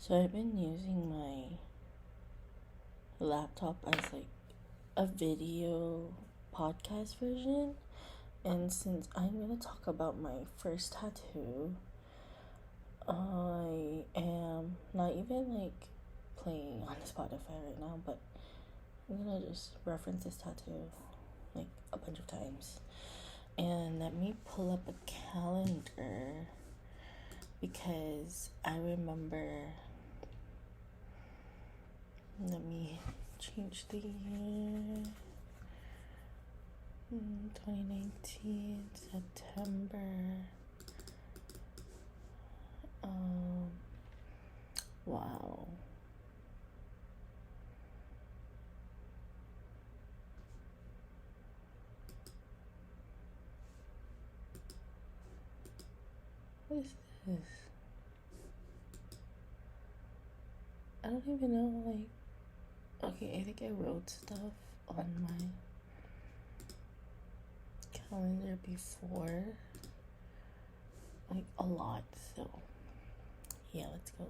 So I've been using my laptop as like a video podcast version. And since I'm gonna talk about my first tattoo, I am not even like playing on Spotify right now, but I'm gonna just reference this tattoo like a bunch of times. And let me pull up a calendar because I remember. Let me change the year. 2019 September. Wow. What is this? I don't even know, like, okay, I think I wrote stuff on my calendar before, like a lot. So yeah, let's go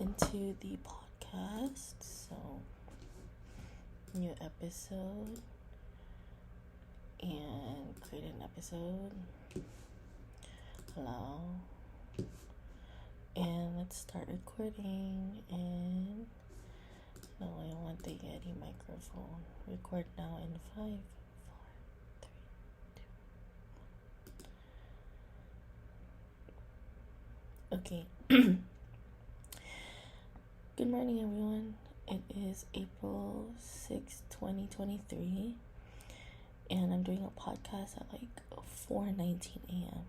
into the podcast. So new episode and create an episode. Hello, and let's start recording. And no, I want the Yeti microphone. Record now in 5, 4, 3, 2. Okay. Good morning, everyone. It is April 6th, 2023, and I'm doing a podcast at like 4:19 a.m.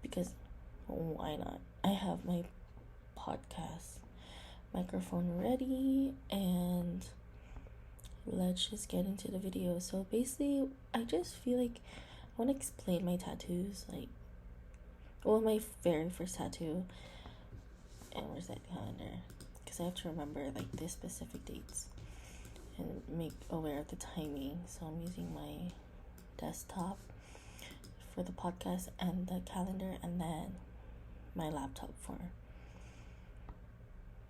because why not? I have my podcast microphone ready, and let's just get into the video. So basically, I just feel like I want to explain my tattoos, like, well, my very first tattoo. And where's that calendar? Because I have to remember like the specific dates and make aware of the timing. So I'm using my desktop for the podcast and the calendar, and then my laptop for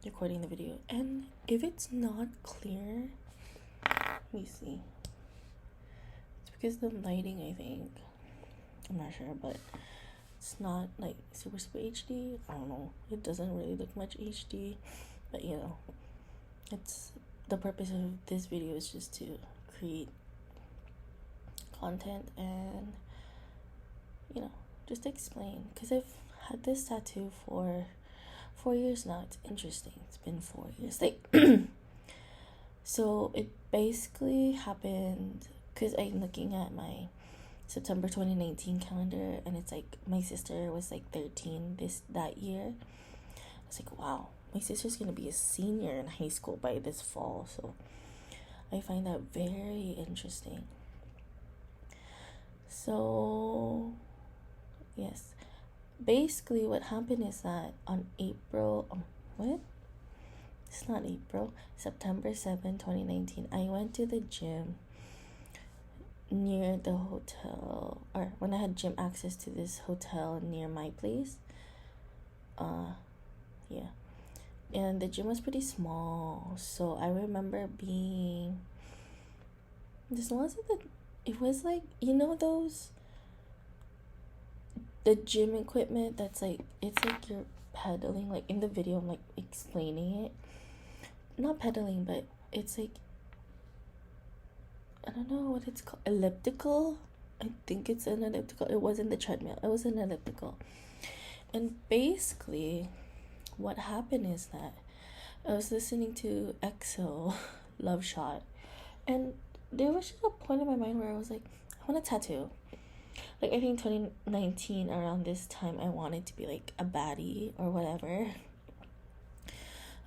recording the video. And if it's not clear, let me see. It's because the lighting, I think. I'm not sure, but it's not like super HD. I don't know. It doesn't really look much HD, but you know, it's the purpose of this video is just to create content and, you know, just explain. Because I've had this tattoo for 4 years now. It's interesting. It's been 4 years. Like, so it basically happened because I'm looking at my September 2019 calendar, and it's like my sister was like 13 that year. I was like, wow, my sister's gonna be a senior in high school by this fall. So I find that very interesting. So yes, basically what happened is that on September 7, 2019, I went to the gym near the hotel, or when I had gym access to this hotel near my place. Yeah, and the gym was pretty small, so I remember being, this wasn't the, it was like, you know, those, the gym equipment that's like, it's like you're pedaling, like in the video I'm like explaining it, not pedaling, but it's like, I don't know what it's called, elliptical. I think it's an elliptical. It wasn't the treadmill, it was an elliptical. And basically what happened is that I was listening to EXO Love Shot, and there was just a point in my mind where I was like, I want a tattoo. Like, I think 2019, around this time, I wanted to be like a baddie or whatever.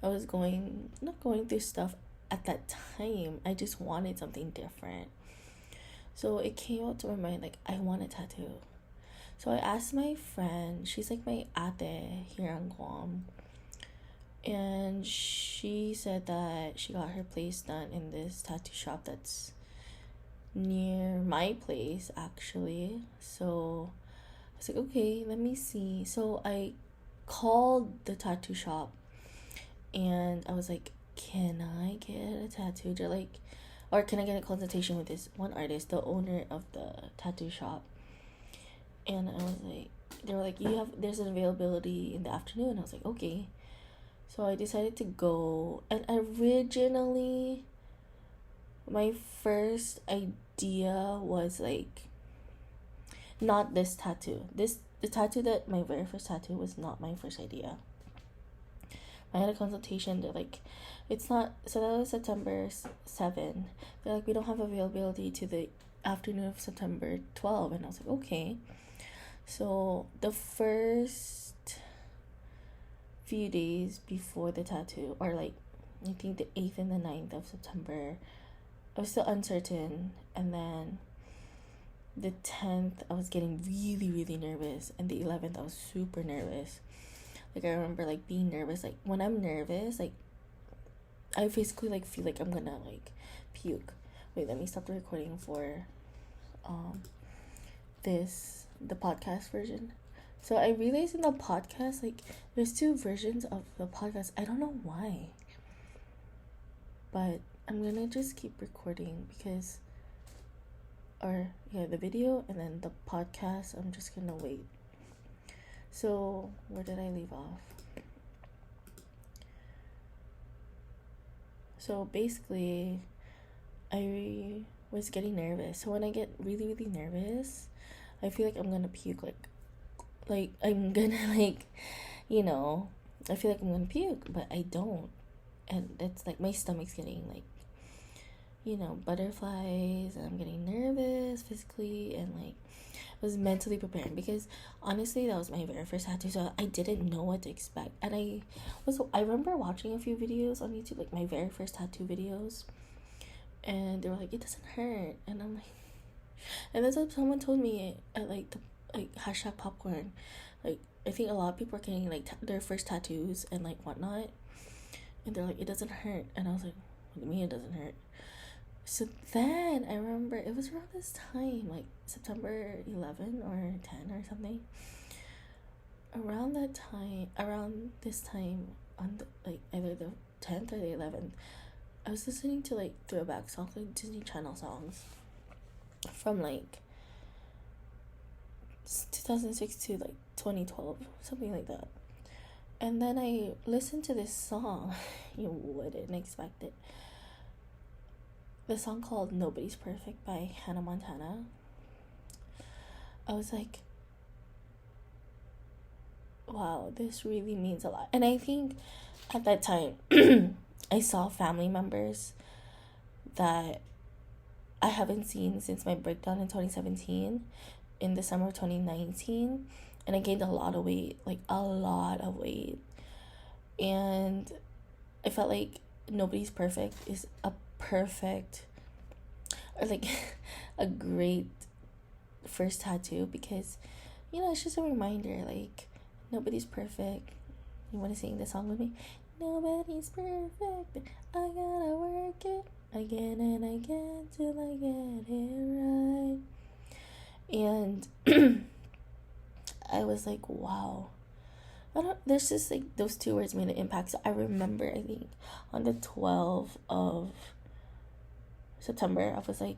I was not going through stuff at that time. I just wanted something different. So it came out to my mind, like, I want a tattoo. So I asked my friend, she's like my ate here in Guam, and she said that she got her place done in this tattoo shop that's near my place, actually. So I was like, okay, let me see. So I called the tattoo shop, and I was like, can I get a tattoo? They're like, or can I get a consultation with this one artist, the owner of the tattoo shop? And I was like, they were like, there's an availability in the afternoon. I was like, okay. So I decided to go, and originally my first idea was like, not this tattoo. The tattoo that my very first tattoo was not my first idea. I had a consultation. They're like, it's not. So that was September 7. They're like, we don't have availability to the afternoon of September 12. And I was like, okay. So the first few days before the tattoo, or like I think the 8th and the 9th of September, I was still uncertain. And then the 10th, I was getting really, really nervous. And the 11th, I was super nervous. Like, I remember, like, being nervous. Like, when I'm nervous, like, I basically, like, feel like I'm gonna, like, puke. Wait, let me stop the recording for, the podcast version. So, I realized in the podcast, like, there's 2 versions of the podcast. I don't know why. But I'm gonna just keep recording because, the video and then the podcast, I'm just gonna wait. So, where did I leave off? So, basically, I was getting nervous. So, when I get really, really nervous, I feel like I'm gonna puke. Like I'm gonna, like, I feel like I'm gonna puke, but I don't. And it's like my stomach's getting, like, butterflies, and I'm getting nervous physically, and, like, I was mentally preparing because honestly that was my very first tattoo, so I didn't know what to expect. And I remember watching a few videos on YouTube, like my very first tattoo videos, and they were like, it doesn't hurt, and I'm like, and that's what someone told me at like the hashtag popcorn. Like, I think a lot of people are getting like their first tattoos and like whatnot, and they're like, it doesn't hurt, and I was like, what do you mean it doesn't hurt? So then I remember it was around this time, like September 11 or 10 or something. Around this time, on the, like, either the 10th or the 11th, I was listening to like throwback songs, like Disney Channel songs from like 2006 to like 2012, something like that. And then I listened to this song. You wouldn't expect it. The song called Nobody's Perfect by Hannah Montana. I was like, wow, this really means a lot. And I think at that time, I saw family members that I haven't seen since my breakdown in 2017, in the summer of 2019. And I gained a lot of weight, like a lot of weight. And I felt like Nobody's Perfect is a perfect, or like a great first tattoo, because it's just a reminder, like, nobody's perfect. You want to sing the song with me? Nobody's perfect, I gotta work it again and again till I get it right. And I was like, wow, there's just like those 2 words made an impact. So I remember, I think on the 12th of September, I was like,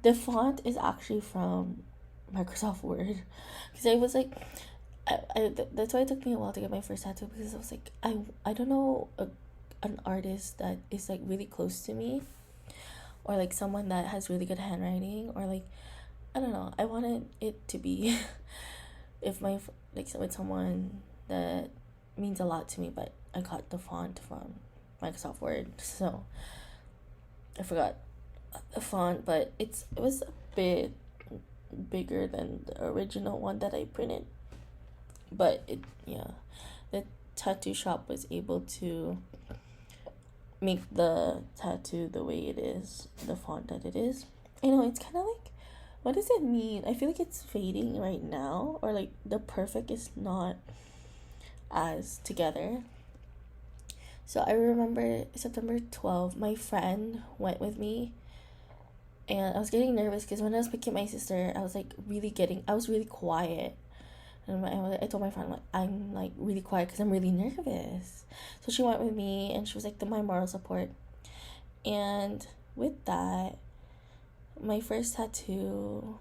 the font is actually from Microsoft Word, because I was like, that's why it took me a while to get my first tattoo, because I was like, I don't know an artist that is like really close to me, or like someone that has really good handwriting, or like, I don't know, I wanted it to be with someone that means a lot to me. But I got the font from Microsoft Word, so I forgot the font, but it was a bit bigger than the original one that I printed. But the tattoo shop was able to make the tattoo the way it is, the font that it is. It's kind of like, what does it mean? I feel like it's fading right now, or like the perfect is not as together. So I remember September 12th, my friend went with me, and I was getting nervous because when I was picking my sister, I was really quiet. And I told my friend, like, I'm like really quiet because I'm really nervous. So she went with me, and she was like my moral support. And with that, my first tattoo,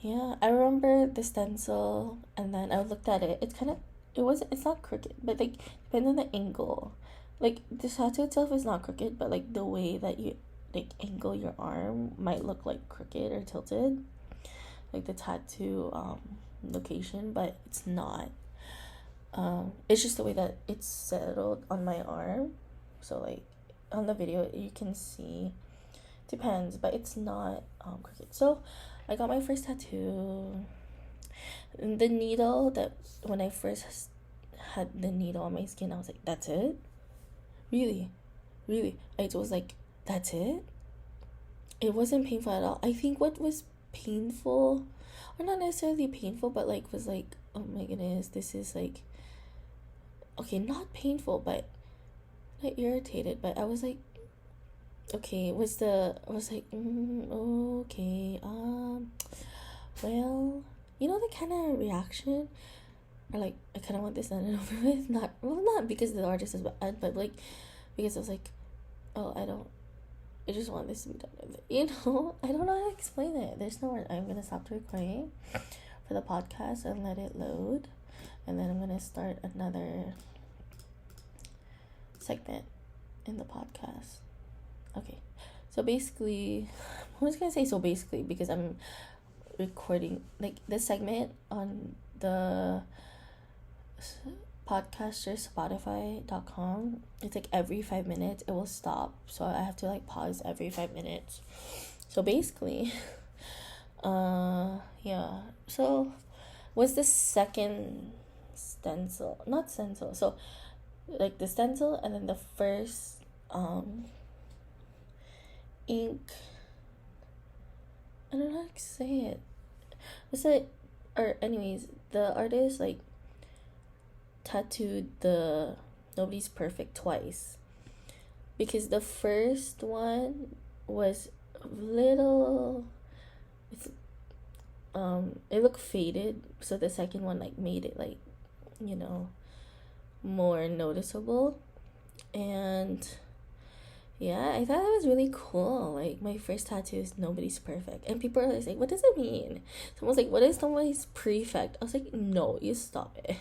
yeah, I remember the stencil, and then I looked at it. It's not crooked, but like depending on the angle. Like the tattoo itself is not crooked, but like the way that you like angle your arm might look like crooked or tilted, like the tattoo location, but it's not. It's just the way that it's settled on my arm. So like on the video you can see, depends, but it's not crooked. So I got my first tattoo. The needle, that when I first had the needle on my skin, I was like, that's it? Really? I was like, that's it? It wasn't painful at all. I think what was painful, or not necessarily painful, but like was like, oh my goodness, this is like, okay, not painful, but not irritated, but I was like, okay, I was like, okay, well, you know, the kind of reaction, or like, I kind of want this done and over with. Not because the artist is bad, but like because I was like, oh, I just want this to be done with it. You know, I don't know how to explain it. There's no word. I'm gonna stop the recording for the podcast and let it load, and then I'm gonna start another segment in the podcast. Okay, so basically, I was gonna say so basically because I'm recording like this segment on the podcaster spotify.com. It's like every 5 minutes it will stop, so I have to like pause every 5 minutes. So basically yeah, so was the second stencil, not stencil, so like the stencil, and then the first ink, I don't know how to say it. What's it? Or anyways, the artist like tattooed the Nobody's Perfect twice, because the first one was a little, it looked faded, so the second one like made it like, you know, more noticeable. And yeah, I thought that was really cool. Like, my first tattoo is Nobody's Perfect. And people are like, what does it mean? Someone's like, what is Nobody's Prefect? I was like, no, you stop it.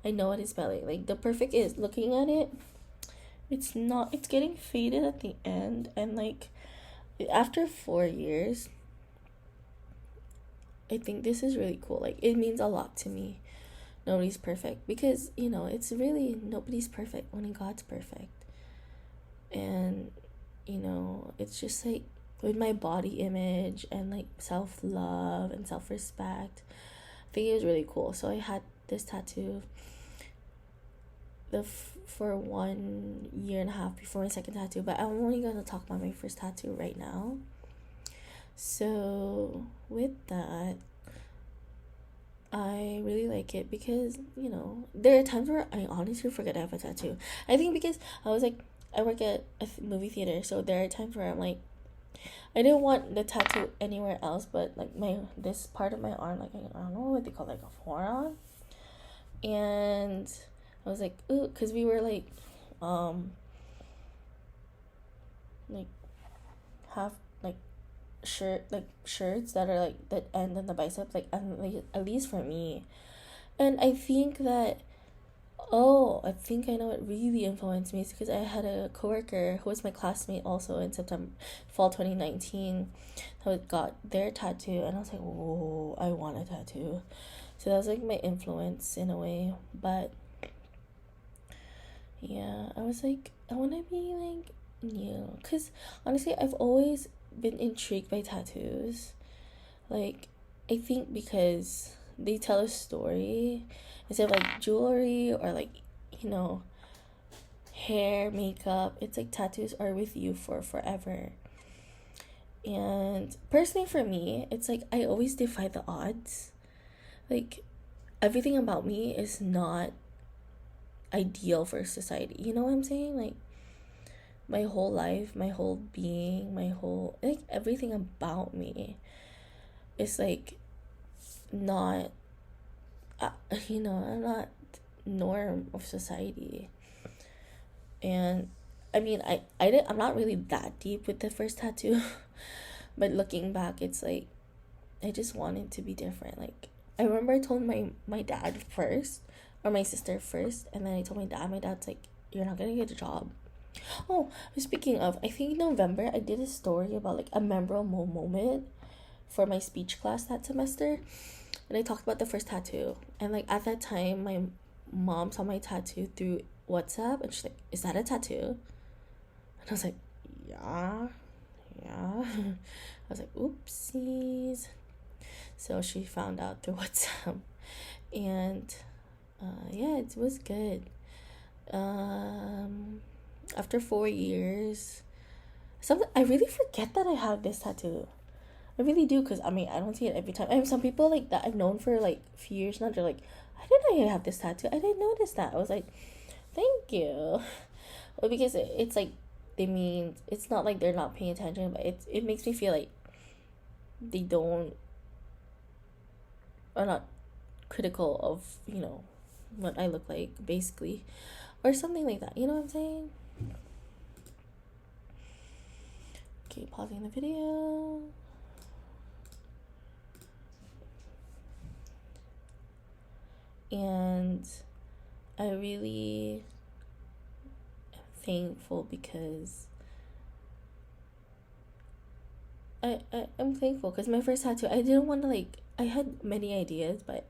I know what it's spelling. Like, the perfect is, looking at it, it's not, it's getting faded at the end. And like, after 4 years, I think this is really cool. Like, it means a lot to me. Nobody's perfect. Because, you know, it's really, nobody's perfect. Only God's perfect. And, you know, it's just like with my body image and like self-love and self-respect, I think it was really cool. So I had this tattoo for 1 year and a half before my second tattoo, but I'm only going to talk about my first tattoo right now. So with that, I really like it because, you know, there are times where I honestly forget I have a tattoo. I think because I was like, I work at a movie theater, so there are times where I'm like, I didn't want the tattoo anywhere else, but like this part of my arm, like I don't know what they call it, like a forearm. And I was like, ooh, because we were like half like shirts that are like that end in the bicep, like at least for me. And I think that, I think I know what really influenced me is because I had a coworker who was my classmate also in fall 2019, who got their tattoo, and I was like, whoa, I want a tattoo. So that was like my influence in a way. But yeah, I was like, I want to be like you, because honestly I've always been intrigued by tattoos. Like, I think because they tell a story instead of like jewelry or like, you know, hair, makeup. It's like tattoos are with you for forever. And personally for me, it's like I always defy the odds. Like, everything about me is not ideal for society. You know what I'm saying? Like, my whole life, my whole being, like everything about me is like not, I'm not norm of society. And I mean, I'm not really that deep with the first tattoo, but looking back, it's like I just wanted to be different. Like, I remember I told my dad first, or my sister first, and then I told my dad. My dad's like, "You're not gonna get a job." Oh, speaking of, I think in November I did a story about like a memorable moment for my speech class that semester, and I talked about the first tattoo. And like at that time, my mom saw my tattoo through WhatsApp, and she's like, "Is that a tattoo?" And I was like, "Yeah, yeah." I was like, "Oopsies." So she found out through WhatsApp, and yeah, it was good. After 4 years, something I really forget that I have this tattoo. I really do, because I mean, I don't see it every time. I mean, some people like that I've known for like a few years now, they're like, "I didn't know you have this tattoo. I didn't notice that." I was like, "Thank you." Well, because it's like they mean it's not like they're not paying attention, but it makes me feel like they don't are not critical of what I look like, basically, or something like that. You know what I'm saying? Okay, pausing the video. And I really am thankful because I'm thankful because my first tattoo, I didn't want to like, I had many ideas, but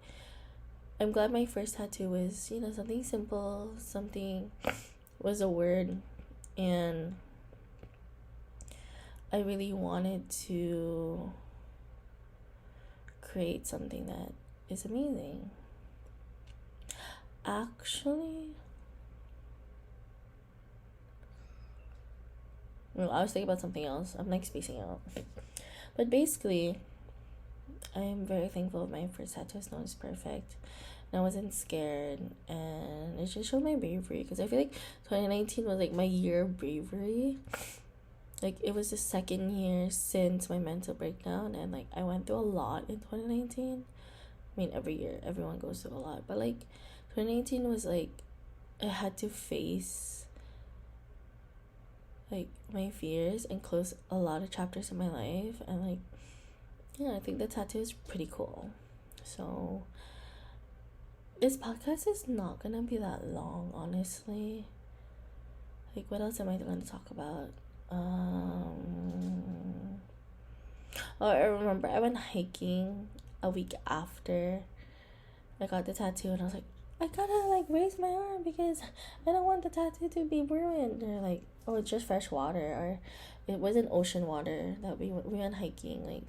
I'm glad my first tattoo was, something simple, something was a word, and I really wanted to create something that is amazing. Actually, well, I was thinking about something else. I'm like spacing out. But basically, I am very thankful my first tattoo is known as perfect. And I wasn't scared, and it just showed my bravery, because I feel like 2019 was like my year of bravery. Like, it was the second year since my mental breakdown, and like I went through a lot in 2019. I mean, every year everyone goes through a lot, but like 2019 was like I had to face like my fears and close a lot of chapters in my life, and like, yeah, I think the tattoo is pretty cool. So this podcast is not gonna be that long, honestly. Like, what else am I going to talk about? Oh, I remember I went hiking a week after I got the tattoo, and I was like, I gotta like raise my arm because I don't want the tattoo to be ruined. Or like, oh, it's just fresh water, or it wasn't ocean water that we went hiking, like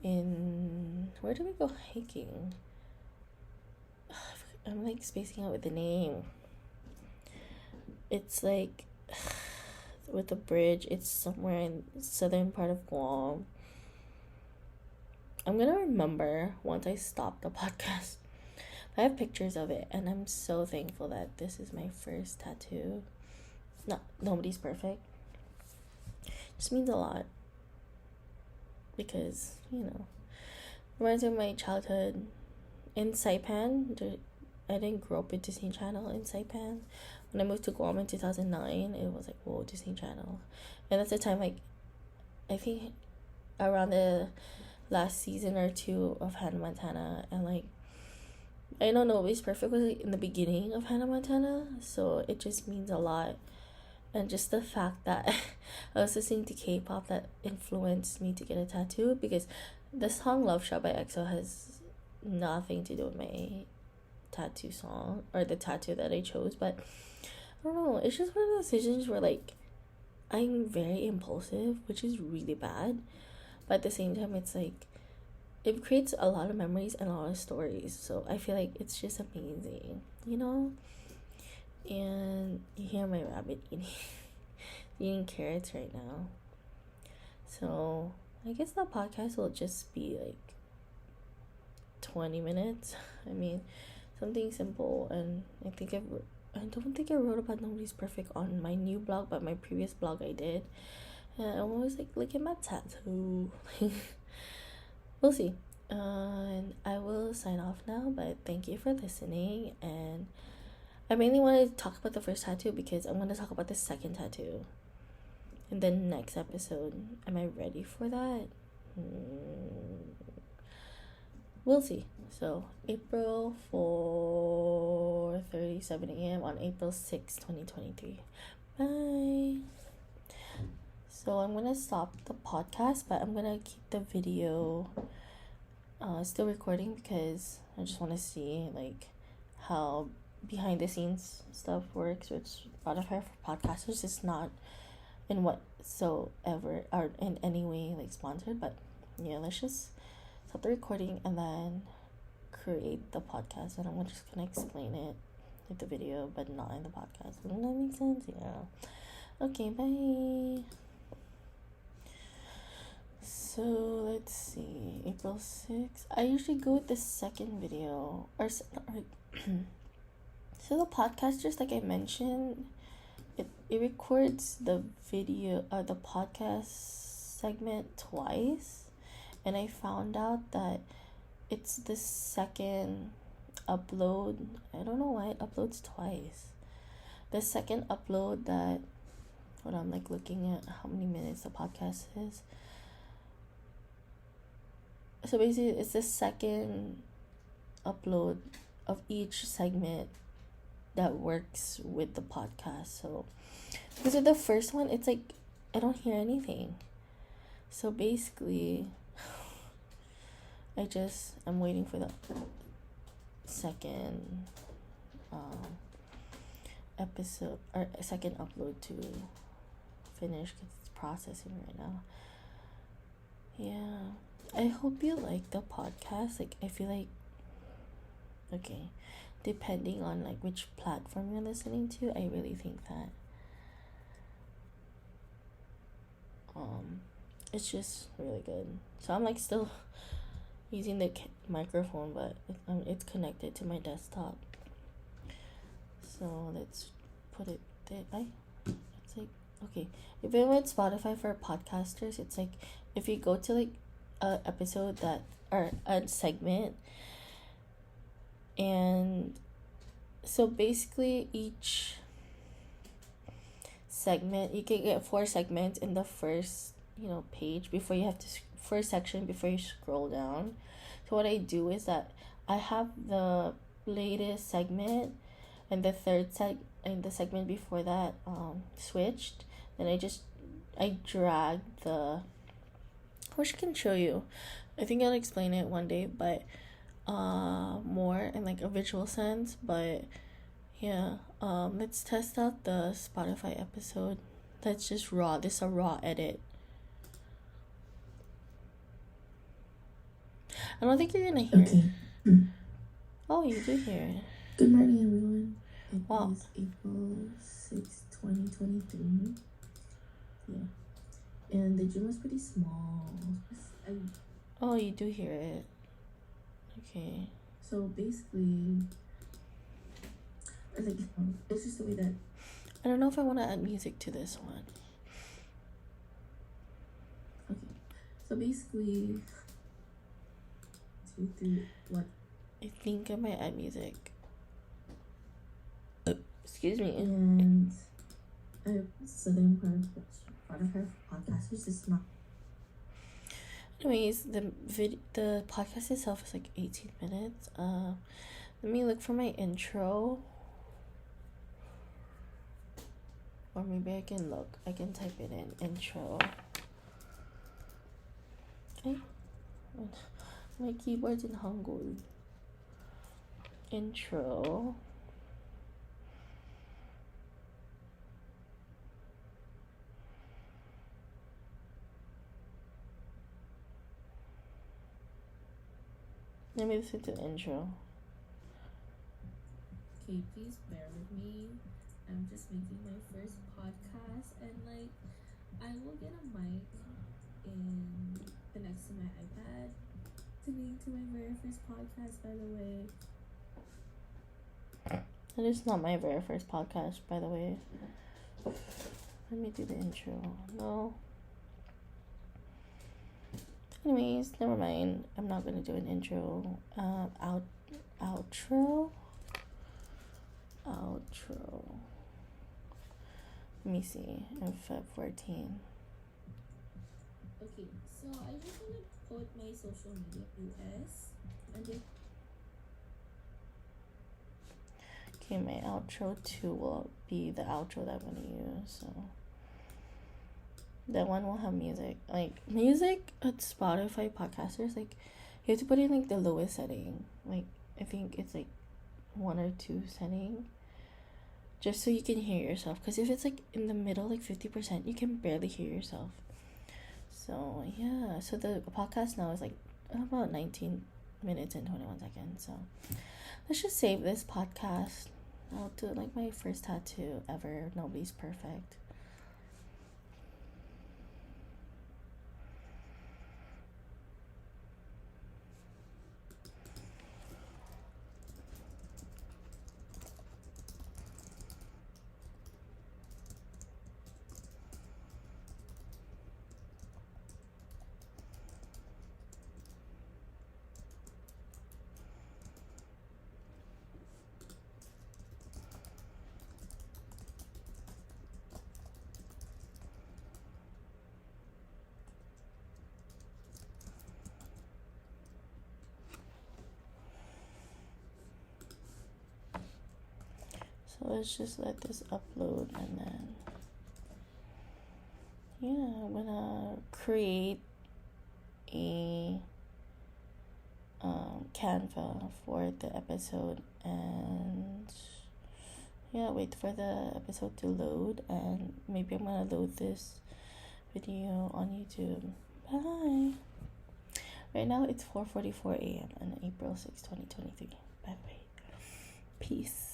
in, where did we go hiking? I'm like spacing out with the name. It's like with the bridge. It's somewhere in southern part of Guam. I'm gonna remember once I stop the podcast. I have pictures of it, and I'm so thankful that this is my first tattoo. No, nobody's perfect. It just means a lot, because reminds me of my childhood in Saipan. I didn't grow up with Disney Channel in Saipan. When I moved to Guam in 2009, it was like, whoa, Disney Channel. And that's the time, like, I think around the last season or two of Hannah Montana, and like, I know Nobody's Perfect was like in the beginning of Hannah Montana, so it just means a lot. And just the fact that I was listening to K-pop that influenced me to get a tattoo, because the song Love Shot by EXO has nothing to do with my tattoo song or the tattoo that I chose, but I don't know, it's just one of those decisions where like I'm very impulsive, which is really bad, but at the same time it's like it creates a lot of memories and a lot of stories, so I feel like it's just amazing, and you hear my rabbit eating carrots right now. So I guess the podcast will just be like 20 minutes. I mean, something simple, and I don't think I wrote about Nobody's Perfect on my new blog, but my previous blog I did. And I'm always like, look at my tattoo. We'll see. And I will sign off now, but thank you for listening. And I mainly wanted to talk about the first tattoo because I'm going to talk about the second tattoo in the next episode. Am I ready for that? We'll see. So April 4:37 a.m. on April 6, 2023. Bye. So I'm gonna stop the podcast, but I'm gonna keep the video still recording because I just want to see like how behind the scenes stuff works with Spotify for podcasters. It's not in whatsoever or in any way like sponsored, but yeah, let's just stop the recording and then create the podcast, and I'm just gonna explain it with the video but not in the podcast. Doesn't that make sense? Yeah. Okay, bye. So let's see, April 6th. I usually go with the second video or so the podcast, just like I mentioned, it records the video the podcast segment twice, and I found out that it's the second upload. I don't know why it uploads twice. The second upload that when I'm like looking at how many minutes the podcast is. So basically it's the second upload of each segment that works with the podcast. So because with the first one, it's like I don't hear anything. So basically I'm waiting for the second episode or second upload to finish because it's processing right now. Yeah, I hope you like the podcast. Like I feel like, okay, depending on like which platform you're listening to, I really think that it's just really good. So I'm like still using the microphone, but it's connected to my desktop. So let's put it there. It's like, okay, if it went Spotify for podcasters, it's like if you go to like a episode that or a segment, and so basically each segment you can get 4 segments in the first page before you have to first section before you scroll down. So what I do is that I have the latest segment and the and the segment before that switched. Then I drag the, I wish I can show you. I think I'll explain it one day, but more in like a visual sense. But yeah, let's test out the Spotify episode. That's just raw. This is a raw edit. I don't think you're gonna hear it. Oh, you do hear it. Good morning, everyone. It Wow. is April 6, 2023. Yeah. And the gym was pretty small. Oh, you do hear it. Okay. So basically, like, it's just the way that... I don't know if I want to add music to this one. Okay. So basically... 2, 3, what? I think I might add music. Excuse me. And Southern part of her podcasters is not. Anyways, the podcast itself is like 18 minutes. Let me look for my intro. Or maybe I can type it in intro. Okay. My keyboard's in Hangul. Intro. Let me listen to the intro. Okay, please bear with me. I'm just making my first podcast, and like, I will get a mic in the next to my iPad to my very first podcast, by the way. That is not my very first podcast, by the way. Let me do the intro. No. Anyways, never mind. I'm not gonna do an intro. Outro. Let me see. I'm Feb 14. Okay, so I just want to put my social media US and then Okay, my outro too will be the outro that I'm gonna use. So that one will have music. Like music at Spotify podcasters, like you have to put in like the lowest setting. Like I think it's like 1 or 2 setting. Just so you can hear yourself. Because if it's like in the middle, like 50%, you can barely hear yourself. So yeah. So the podcast now is like about 19 minutes and 21 seconds. So let's just save this podcast. I'll do like my first tattoo ever. Nobody's perfect. So let's just let this upload and then yeah, I'm gonna create a Canva for the episode and yeah, wait for the episode to load and maybe I'm gonna load this video on YouTube. Bye. Right now it's 4:44 a.m. on April 6, 2023. By the way. Peace.